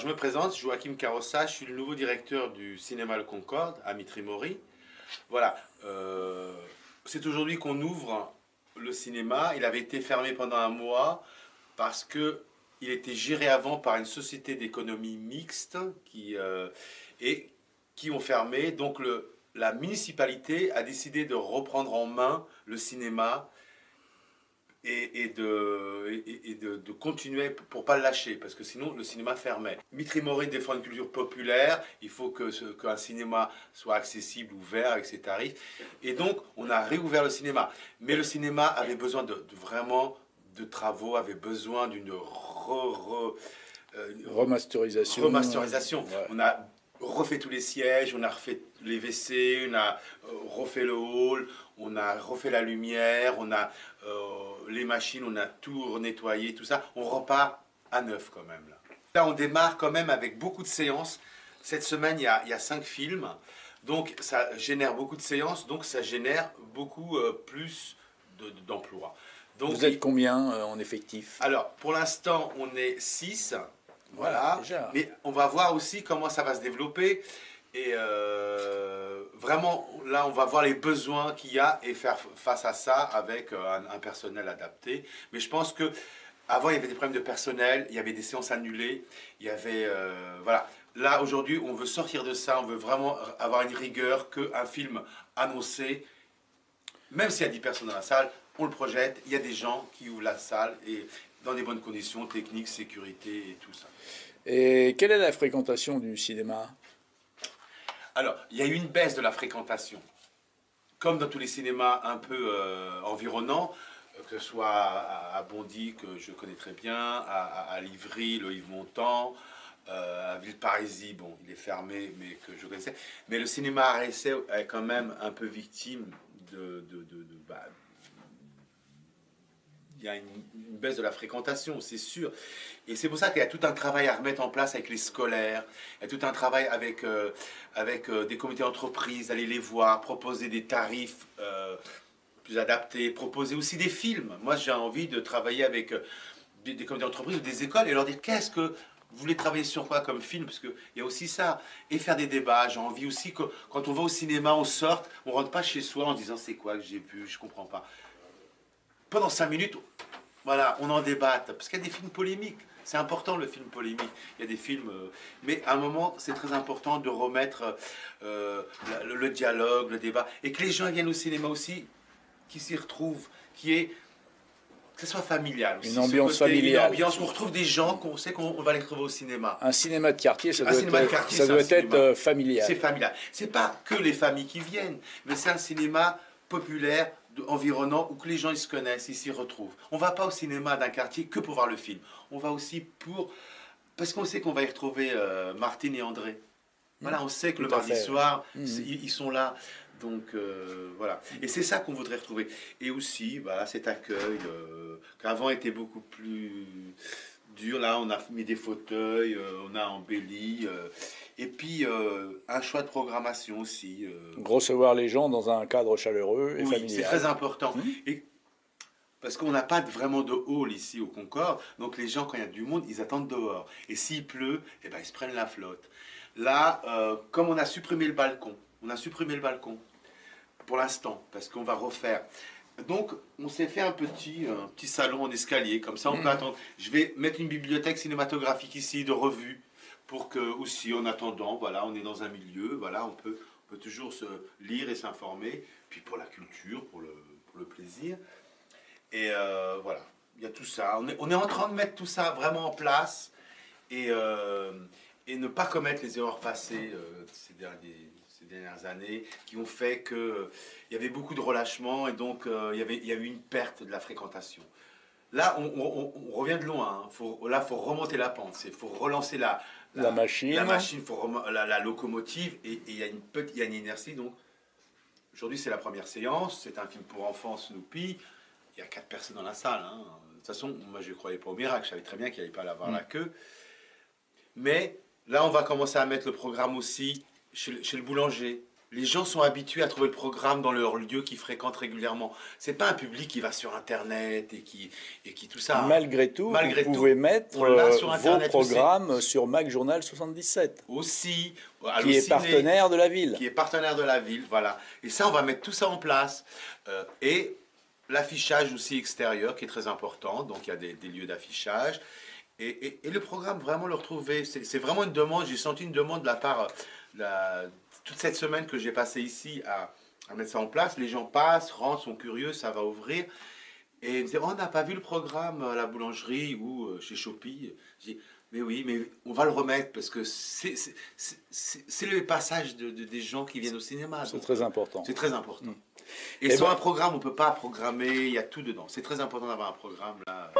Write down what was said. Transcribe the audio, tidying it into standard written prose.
je me présente, Joachim Carossa, je suis le nouveau directeur du cinéma Le Concorde à Mitry-Mory. Voilà, c'est aujourd'hui qu'on ouvre le cinéma. Il avait été fermé pendant un mois parce que il était géré avant par une société d'économie mixte et qui ont fermé. Donc la municipalité a décidé de reprendre en main le cinéma et de continuer pour ne pas le lâcher, parce que sinon le cinéma fermait. Mitry-Mory défend une culture populaire, il faut qu'un cinéma soit accessible, ouvert, avec ses tarifs. Et donc on a réouvert le cinéma. Mais le cinéma avait besoin vraiment de travaux, avait besoin d'une remasterisation. Ouais. On a refait tous les sièges, on a refait les WC, on a refait le hall, on a refait la lumière, on a les machines, on a tout nettoyé, tout ça. On repart à neuf quand même. Là, on démarre quand même avec beaucoup de séances. Cette semaine, il y a 5 films. Donc, ça génère beaucoup de séances, donc ça génère beaucoup plus d'emplois. Donc, Vous êtes combien en effectif? Alors, pour l'instant, on est 6. Voilà. Déjà. Mais on va voir aussi comment ça va se développer. Et vraiment, là, on va voir les besoins qu'il y a et faire face à ça avec un personnel adapté. Mais je pense que avant, il y avait des problèmes de personnel, il y avait des séances annulées, il y avait... voilà. Là, aujourd'hui, on veut sortir de ça, on veut vraiment avoir une rigueur qu'un film annoncé, même s'il y a 10 personnes dans la salle, on le projette, il y a des gens qui ouvrent la salle et dans des bonnes conditions techniques, sécurité et tout ça. Et quelle est la fréquentation du cinéma? Alors, il y a eu une baisse de la fréquentation. Comme dans tous les cinémas un peu environnants, que ce soit à Bondy, que je connais très bien, à Livry, le Yves Montand, à Villeparisis, bon, il est fermé, mais que je connaissais. Mais le cinéma à Ressé est quand même un peu victime il y a une baisse de la fréquentation, c'est sûr. Et c'est pour ça qu'il y a tout un travail à remettre en place avec les scolaires, il y a tout un travail avec des comités d'entreprise, aller les voir, proposer des tarifs plus adaptés, proposer aussi des films. Moi, j'ai envie de travailler avec des comités d'entreprise ou des écoles et leur dire qu'est-ce que vous voulez travailler sur quoi comme film, parce qu'il y a aussi ça, et faire des débats. J'ai envie aussi que quand on va au cinéma, on sorte, on rentre pas chez soi en disant c'est quoi que j'ai vu, je comprends pas. Pendant 5 minutes, voilà, on en débatte, parce qu'il y a des films polémiques. C'est important le film polémique. Il y a des films, mais à un moment, c'est très important de remettre le dialogue, le débat, et que les gens viennent au cinéma aussi, qui s'y retrouvent, que ce soit familial aussi. Une ambiance familiale. Une ambiance où on retrouve des gens qu'on sait qu'on va les retrouver au cinéma. Un cinéma de quartier, ça Un doit cinéma de être, quartier, ça c'est doit un cinéma. être familial. C'est familial. C'est pas que les familles qui viennent, mais c'est un cinéma populaire, environnant, où que les gens ils se connaissent, ils s'y retrouvent. On va pas au cinéma d'un quartier que pour voir le film. On va aussi parce qu'on sait qu'on va y retrouver Martine et André. Voilà, on sait que Tout le à mardi fait. soir, ils sont là. Donc voilà. Et c'est ça qu'on voudrait retrouver. Et aussi, voilà, cet accueil qu'avant était beaucoup plus dur. Là, on a mis des fauteuils, on a embelli. Et puis, un choix de programmation aussi. Recevoir les gens dans un cadre chaleureux et Oui, familial. c'est très important. Et parce qu'on n'a pas vraiment de hall ici au Concorde, donc les gens, quand il y a du monde, ils attendent dehors. Et s'il pleut, eh ben, ils se prennent la flotte. Là, comme on a supprimé le balcon, pour l'instant, parce qu'on va refaire. Donc, on s'est fait un petit salon en escalier, comme ça on peut attendre. Je vais mettre une bibliothèque cinématographique ici, de revues, pour que aussi, en attendant, voilà, on est dans un milieu, voilà, on peut toujours se lire et s'informer, puis pour la culture, pour le plaisir. Et voilà, il y a tout ça. On est en train de mettre tout ça vraiment en place et ne pas commettre les erreurs passées ces dernières années qui ont fait qu'il y avait beaucoup de relâchement et donc il y a eu une perte de la fréquentation. Là, on revient de loin. Hein. Là, il faut remonter la pente. Il faut relancer la machine. La locomotive et il y a une inertie. Donc, aujourd'hui, c'est la première séance. C'est un film pour enfants, Snoopy. Il y a 4 personnes dans la salle. Hein. De toute façon, moi, je ne croyais pas au miracle. Je savais très bien qu'il n'y allait pas avoir la queue. Mais là, on va commencer à mettre le programme aussi chez le boulanger. Les gens sont habitués à trouver le programme dans leur lieu qu'ils fréquentent régulièrement. C'est pas un public qui va sur Internet et qui tout ça. Malgré tout, Malgré vous tout, pouvez mettre on l'a sur vos Internet programmes sur Mac Journal 77, aussi. qui est Allociné, partenaire de la ville. qui est partenaire de la ville, voilà. Et ça, on va mettre tout ça en place. Et l'affichage aussi extérieur qui est très important. Donc il y a des lieux d'affichage. Et le programme, vraiment le retrouver, c'est vraiment une demande. J'ai senti une demande de la part, toute cette semaine que j'ai passé ici à mettre ça en place. Les gens passent, rentrent, sont curieux, ça va ouvrir. Et ils me disaient, oh, on n'a pas vu le programme à la boulangerie ou chez Shopee. Je dis, mais oui, mais on va le remettre parce que c'est le passage des gens qui viennent au cinéma. C'est Donc, très important. c'est très important. Et Eh sur ben- un programme, on ne peut pas programmer, il y a tout dedans. C'est très important d'avoir un programme là.